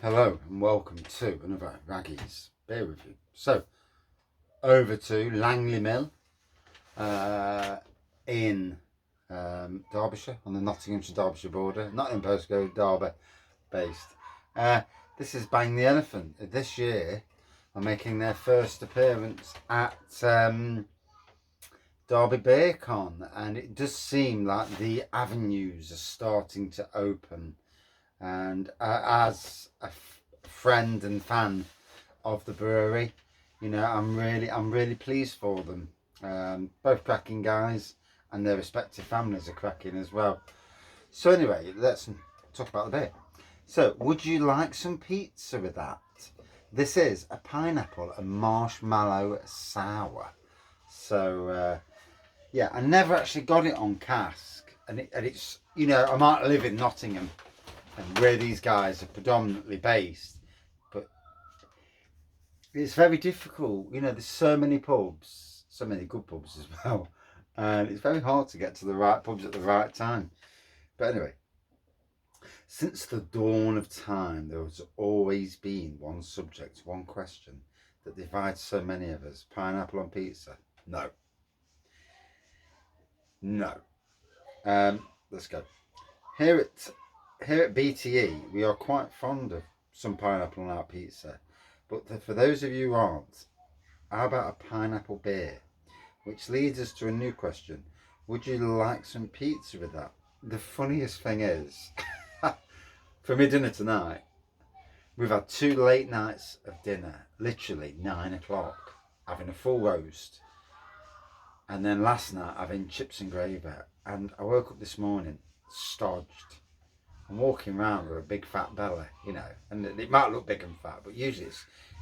Hello and welcome to another Raggy's beer review. So, over to Langley Mill in Derbyshire, on the Nottinghamshire-Derbyshire border, not in postcode, Derby based. This is Bang the Elephant. This year are making their first appearance at Derby Beer Con, and it does seem like the avenues are starting to open. And as a friend and fan of the brewery, you know, I'm really pleased for them. Both cracking guys, and their respective families are cracking as well. So anyway, let's talk about the beer. So, would you like some pizza with that? This is a pineapple and marshmallow sour. So yeah, I never actually got it on cask, and it's, you know, I might live in Nottingham and where these guys are predominantly based, but it's very difficult. You know, there's so many pubs, so many good pubs as well, and it's very hard to get to the right pubs at the right time. But anyway, since the dawn of time, there has always been one subject, one question that divides so many of us: pineapple on pizza. No. Let's go. Here at BTE, we are quite fond of some pineapple on our pizza, but for those of you who aren't, how about a pineapple beer? Which leads us to a new question: would you like some pizza with that? The funniest thing is, for my dinner tonight, we've had 2 late nights of dinner, literally 9 o'clock, having a full roast, and then last night having chips and gravy, and I woke up this morning stodged. I'm walking around with a big fat belly, you know, and it might look big and fat, but usually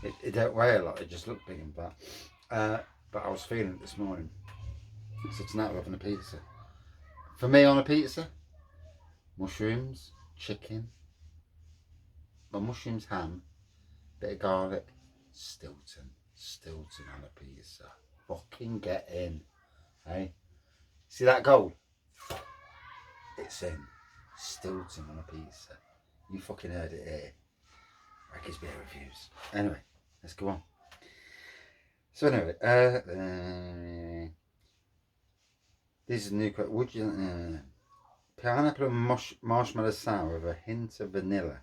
it don't weigh a lot, it just looks big and fat. But I was feeling it this morning. So tonight we're having a pizza. For me, on a pizza, mushrooms, chicken, mushrooms, ham, bit of garlic, Stilton on a pizza. Fucking get in, hey? See that gold? It's in. Stilton on a pizza. You fucking heard it here. Raggy's Beer Reviews. Anyway, let's go on. So anyway, this is a new question. Would you pineapple and marshmallow sour with a hint of vanilla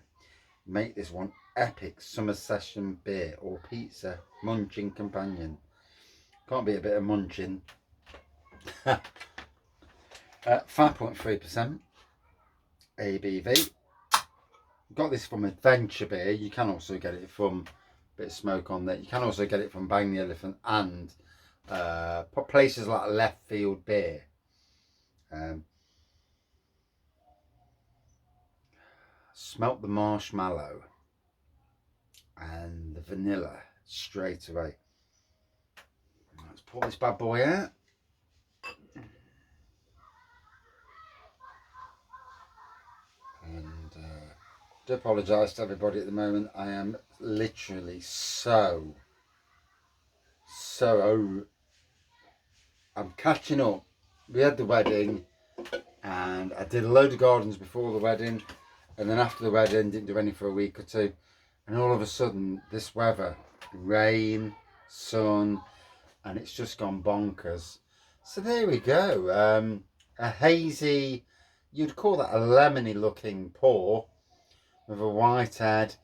make this one epic summer session beer or pizza munching companion? Can't be a bit of munching. 5.3% ABV. Got this from Adventure Beer. You can also get it from a bit of smoke on there. You can also get it from Bang the Elephant and places like Left Field Beer. Smelt the marshmallow and the vanilla straight away. Let's pull this bad boy out. And do apologise to everybody at the moment. I am literally so I'm catching up. We had the wedding and I did a load of gardens before the wedding, and then after the wedding didn't do any for a week or two, and all of a sudden this weather, rain, sun, and it's just gone bonkers. So there we go. A hazy, you'd call that a lemony looking pour with a white head,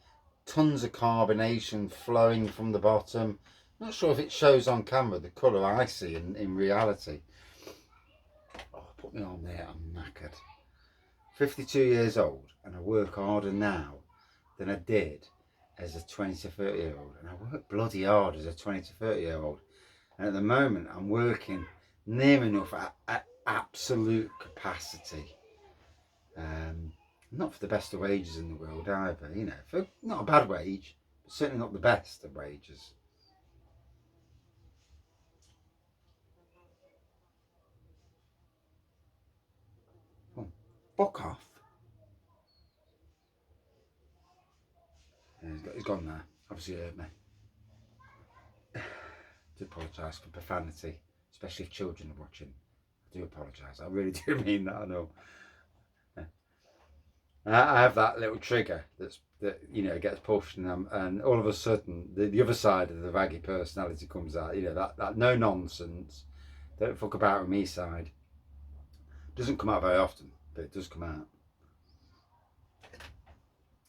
tons of carbonation flowing from the bottom. Not sure if it shows on camera the colour I see in reality. Oh, put me on there, I'm knackered. 52 years old, and I work harder now than I did as a 20 to 30 year old. And I work bloody hard as a 20 to 30 year old. And at the moment I'm working near enough at absolute capacity. Not for the best of wages in the world either, you know, for not a bad wage, but certainly not the best of wages. Oh, fuck off. Yeah, he's gone now. Obviously heard me. I do apologise for profanity, especially if children are watching. I do apologise. I really do mean that, I know. I have that little trigger that gets pushed, and all of a sudden the other side of the raggy personality comes out. That no nonsense, don't fuck about with me side. Doesn't come out very often, but it does come out.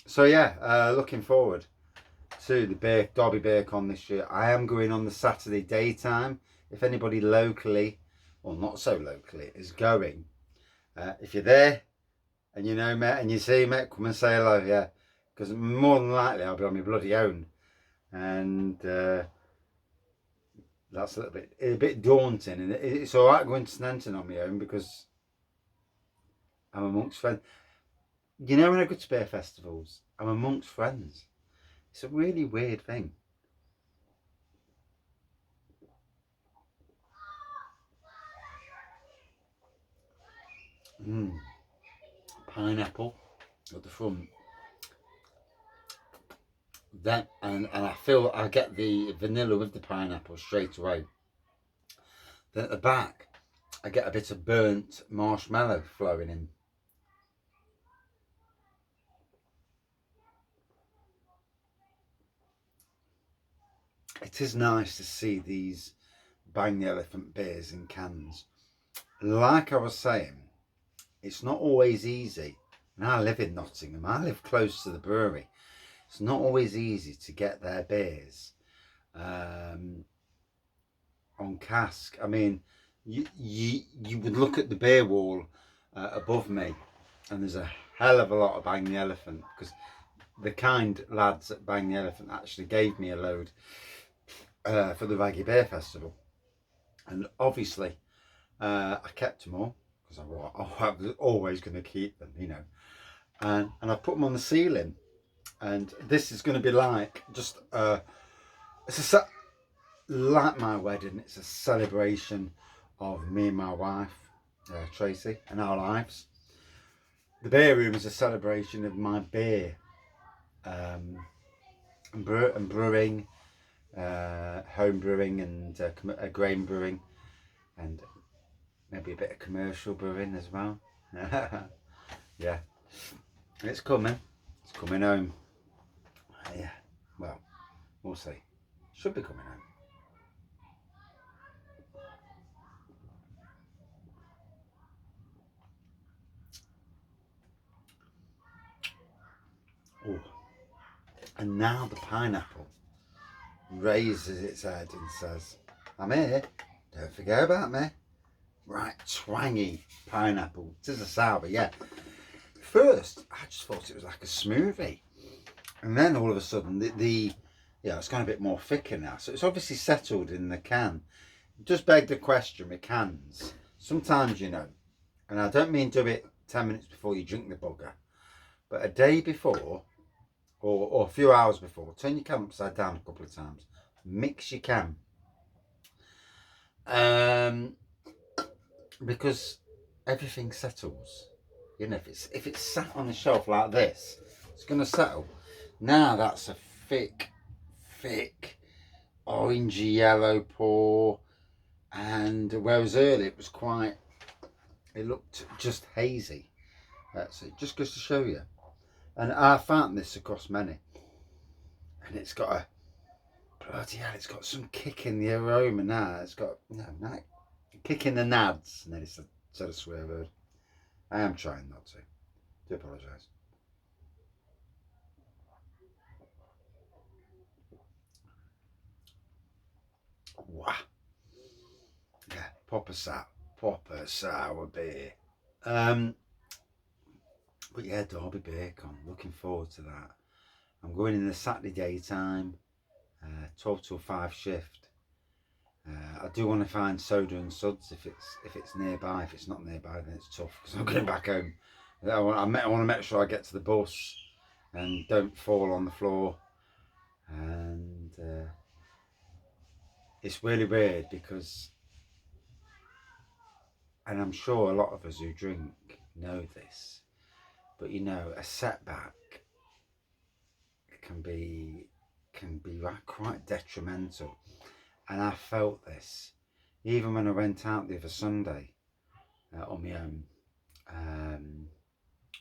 So yeah, looking forward to the Derby Beer Con this year. I am going on the Saturday daytime. If anybody locally, or not so locally, is going, if you're there and you know me and you see me, come and say hello, yeah. Because more than likely I'll be on my bloody own. And that's a bit daunting. And it's alright going to Snenton on my own because I'm amongst friends. When I go to beer festivals, I'm amongst friends. It's a really weird thing. Pineapple at the front. Then and I feel I get the vanilla with the pineapple straight away. Then at the back, I get a bit of burnt marshmallow flowing in. It is nice to see these Bang the Elephant beers in cans. Like I was saying, it's not always easy. And I live in Nottingham. I live close to the brewery. It's not always easy to get their beers on cask. I mean, you would look at the beer wall above me, and there's a hell of a lot of Bang the Elephant, because the kind lads at Bang the Elephant actually gave me a load for the Raggy Beer Festival, and obviously I kept them all because I was always going to keep them, and I put them on the ceiling. And this is going to be like just like my wedding. It's a celebration of me and my wife, Tracy, and our lives. The beer room is a celebration of my beer and brewing, home brewing and grain brewing, and maybe a bit of commercial brewing as well. Yeah, it's coming. It's coming home. Yeah, well, we'll see. Should be coming home. Oh, and now the pineapple raises its head and says, "I'm here. Don't forget about me." Right, twangy pineapple. It is a sour, yeah. First, I just thought it was like a smoothie, and then all of a sudden, it's gone a bit more thicker now. So it's obviously settled in the can. Just begged the question with cans. Sometimes, and I don't mean do it 10 minutes before you drink the bugger, but a day before or a few hours before, turn your can upside down a couple of times, mix your can. Because everything settles. If it's sat on a shelf like this, it's going to settle. Now that's a thick, orangey yellow pour, and whereas earlier it looked just hazy. That's it. Just goes to show you. And I found this across many, and it's got it's got some kick in the aroma now. It's got kick in the nads, and then it's said a swear word. I am trying not to. Do apologise. Wow. Yeah, proper sour beer. But yeah, Derby Beer Con. Looking forward to that. I'm going in the Saturday daytime, 12 till 5 shift. I do want to find soda and suds if it's nearby. If it's not nearby, then it's tough because I'm going back home. I want to make sure I get to the bus and don't fall on the floor. And it's really weird because, and I'm sure a lot of us who drink know this, but a setback can be quite detrimental. And I felt this even when I went out the other Sunday on my own.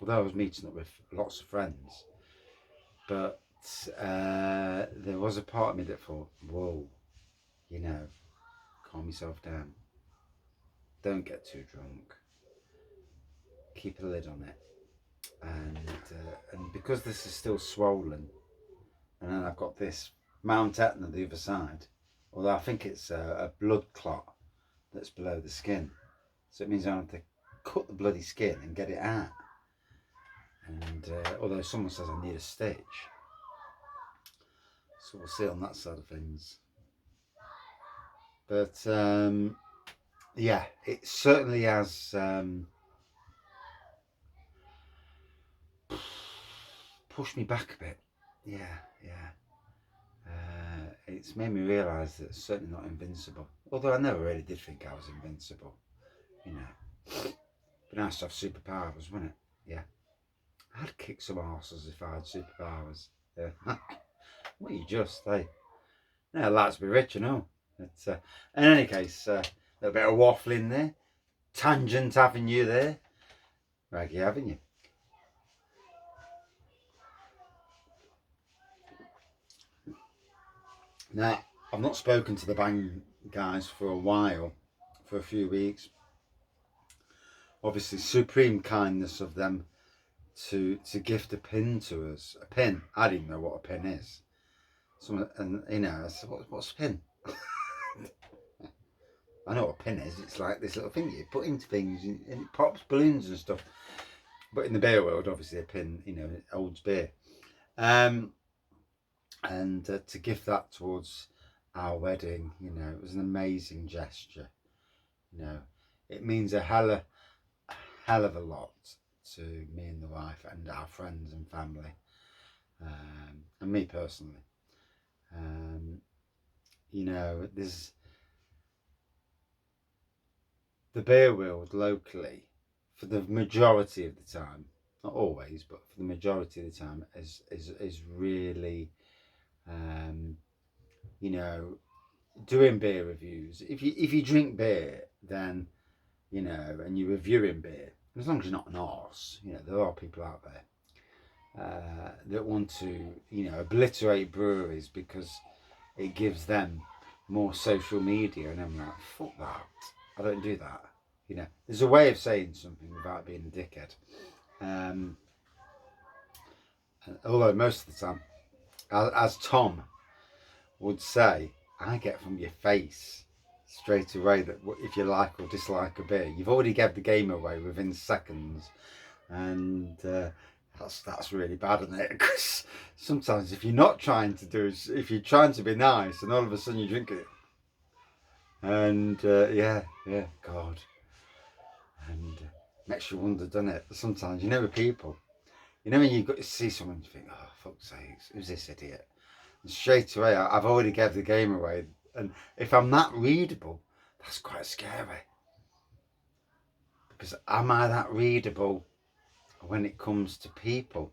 although I was meeting up with lots of friends, but there was a part of me that thought, whoa, you know, calm yourself down. Don't get too drunk. Keep a lid on it. And because this is still swollen, and then I've got this Mount Etna the other side, although I think it's a blood clot that's below the skin. So it means I have to cut the bloody skin and get it out. And although someone says I need a stitch, so we'll see on that side of things. But yeah, it certainly has pushed me back a bit. Yeah. It's made me realise that it's certainly not invincible. Although I never really did think I was invincible. You know, be nice to have superpowers, wouldn't it? Yeah. I'd kick some arses if I had superpowers. Yeah. What you just, hey? Yeah, I'd like to be rich, you know. But, in any case, a little bit of waffling there. Tangent Avenue there. Reggae Avenue. Now, I've not spoken to the Bang guys for a while, for a few weeks. Obviously, supreme kindness of them to gift a pin to us. A pin. I didn't know what a pin is. And you know, I said, what's a pin? I know what a pin is. It's like this little thing you put into things and it pops balloons and stuff. But in the beer world, obviously a pin, you know, it holds beer. And to gift that towards our wedding, you know, it was an amazing gesture. You know, it means a hell of a lot to me and the wife and our friends and family, and me personally. You know, there's the beer world locally, for the majority of the time, not always, but for the majority of the time, is really, you know, doing beer reviews. If you drink beer, then, you know, and you're reviewing beer, as long as you're not an arse, you know, there are people out there that want to, you know, obliterate breweries because it gives them more social media, and I'm like, fuck that. I don't do that. You know, there's a way of saying something without being a dickhead. Although most of the time, as Tom would say, I get from your face straight away that if you like or dislike a beer, you've already gave the game away within seconds, and that's really bad, isn't it? Because sometimes if you're not trying to if you're trying to be nice, and all of a sudden you drink it, and yeah, God, and makes you wonder, doesn't it? Sometimes, you know, with people, you know, when you got to see someone, you think, oh, fuck's sakes, who's this idiot? And straight away, I've already gave the game away. And if I'm that readable, that's quite scary. Because am I that readable when it comes to people?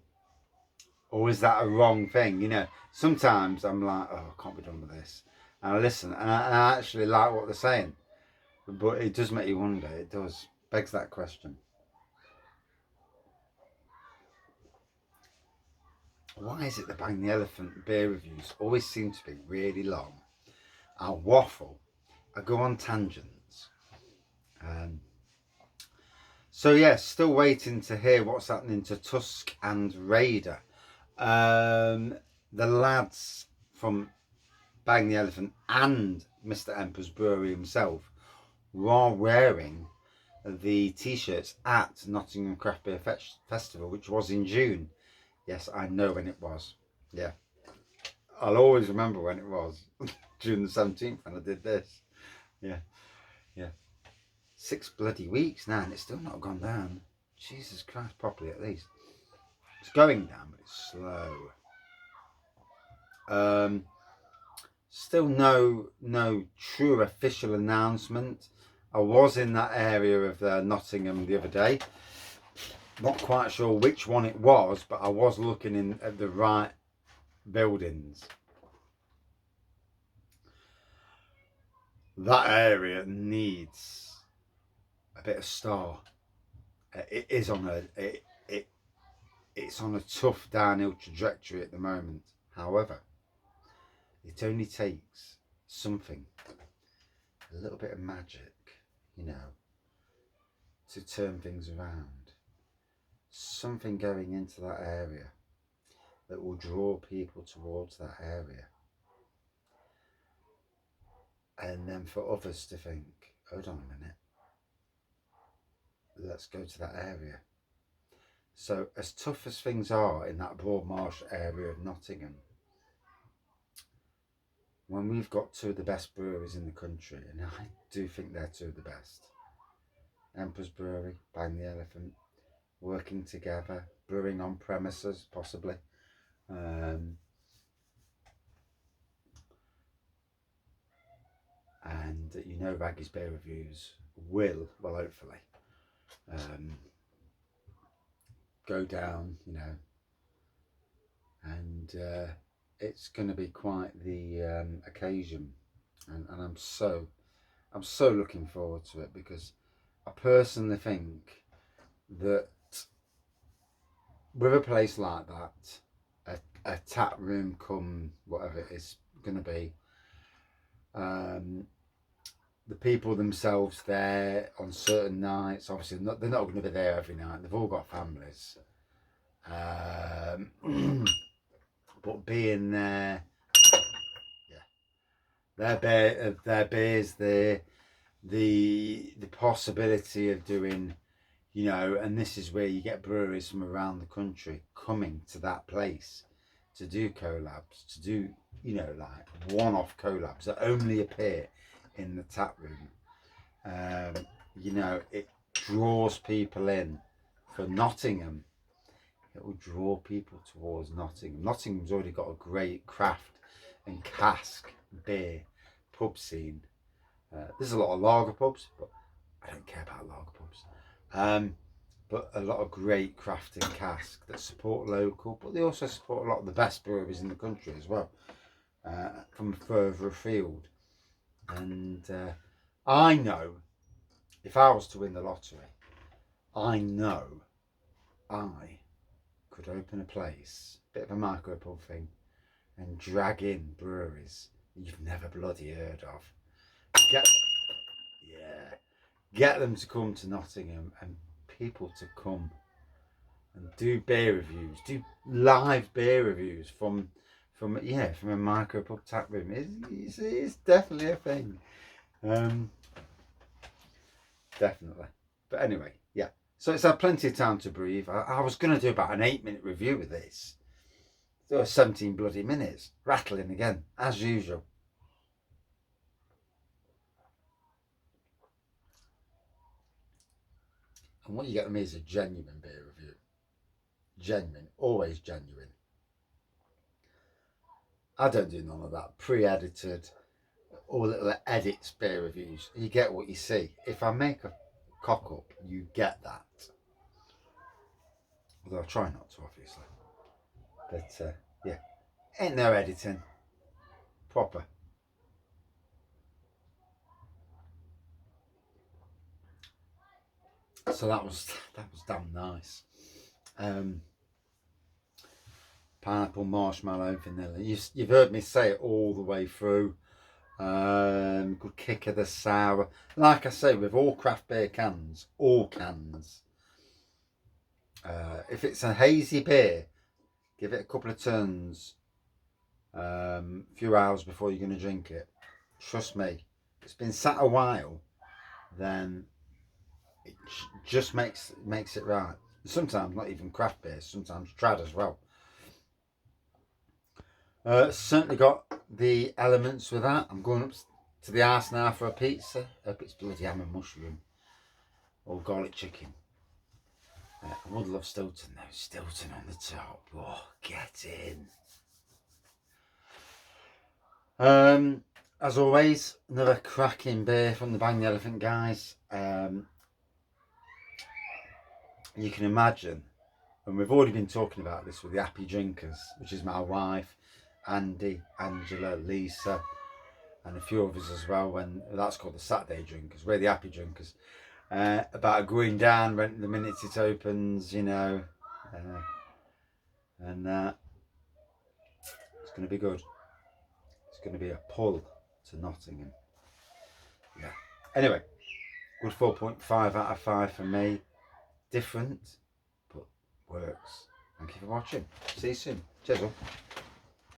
Or is that a wrong thing? You know, sometimes I'm like, oh, I can't be done with this. And I listen, and I actually like what they're saying. But it does make you wonder, it does. Begs that question. Why is it the Bang the Elephant beer reviews always seem to be really long? I'll waffle, I go on tangents. So yeah, still waiting to hear what's happening to Tusk and Raider. The lads from Bang the Elephant and Mr. Emperor's Brewery himself were wearing the t-shirts at Nottingham Craft Beer Festival, which was in June. Yes, I know when it was. Yeah, I'll always remember when it was. June the 17th when I did this. Yeah. 6 bloody weeks now and it's still not gone down. Jesus Christ, properly at least. It's going down, but it's slow. Still no true official announcement. I was in that area of Nottingham the other day. Not quite sure which one it was, but I was looking in at the right buildings. That area needs a bit of star. It is on a. it's on a tough downhill trajectory at the moment. However, it only takes something, a little bit of magic, you know, to turn things around. Something going into that area that will draw people towards that area. And then for others to think, hold on a minute, let's go to that area. So as tough as things are in that Broadmarsh area of Nottingham, when we've got two of the best breweries in the country, and I do think they're two of the best, Emperor's Brewery, Bang the Elephant, working together, brewing on premises possibly, and you know Raggy's Beer Reviews will, well hopefully, go down, you know, and it's going to be quite the occasion, and I'm so looking forward to it, because I personally think that with a place like that, a tap room come whatever it is going to be, the people themselves there on certain nights, obviously they're not going to be there every night, they've all got families, but being there, yeah, their beers there, the possibility of doing, you know, and this is where you get breweries from around the country coming to that place to do collabs, to do, you know, like one-off collabs that only appear in the tap room. You know, it draws people in. For Nottingham, it will draw people towards Nottingham. Nottingham's already got a great craft and cask beer pub scene. There's a lot of lager pubs, but I don't care about lager pubs. But a lot of great craft and cask that support local, but they also support a lot of the best breweries in the country as well, from further afield. And I know, if I was to win the lottery, I know I could open a place, bit of a micro pub thing, and drag in breweries you've never bloody heard of. Get them to come to Nottingham, and people to come and do beer reviews, do live beer reviews from a micro pub tap room. It's definitely a thing, definitely. But anyway, yeah. So it's had plenty of time to breathe. I was going to do about an 8-minute review of this. There were 17 bloody minutes, rattling again as usual. And what you get from me is a genuine beer review. Genuine, always genuine. I don't do none of that pre-edited or little edits beer reviews. You get what you see. If I make a cock up, you get that. Although I try not to, obviously. But yeah, ain't no editing. Proper. So that was damn nice. Pineapple, marshmallow, vanilla. You've heard me say it all the way through. Good kick of the sour. Like I say, with all craft beer cans, all cans. If it's a hazy beer, give it a couple of turns, a few hours before you're going to drink it. Trust me, if it's been sat a while, then it just makes it right. Sometimes not even craft beer, sometimes trad as well. Certainly got the elements with that. I'm going up to the arse now for a pizza. Hope it's bloody ham and mushroom or garlic chicken. I would love Stilton though. Stilton on the top. Oh, get in. As always, another cracking beer from the Bang the Elephant guys. You can imagine, and we've already been talking about this with the Happy Drinkers, which is my wife, Andy, Angela, Lisa, and a few others as well. When that's called the Saturday Drinkers, we're the Happy Drinkers. About going down the minute it opens, you know. and it's going to be good. It's going to be a pull to Nottingham. Yeah. Anyway, good 4.5 out of 5 for me. Different, but works. Thank you for watching. See you soon. Cheers all.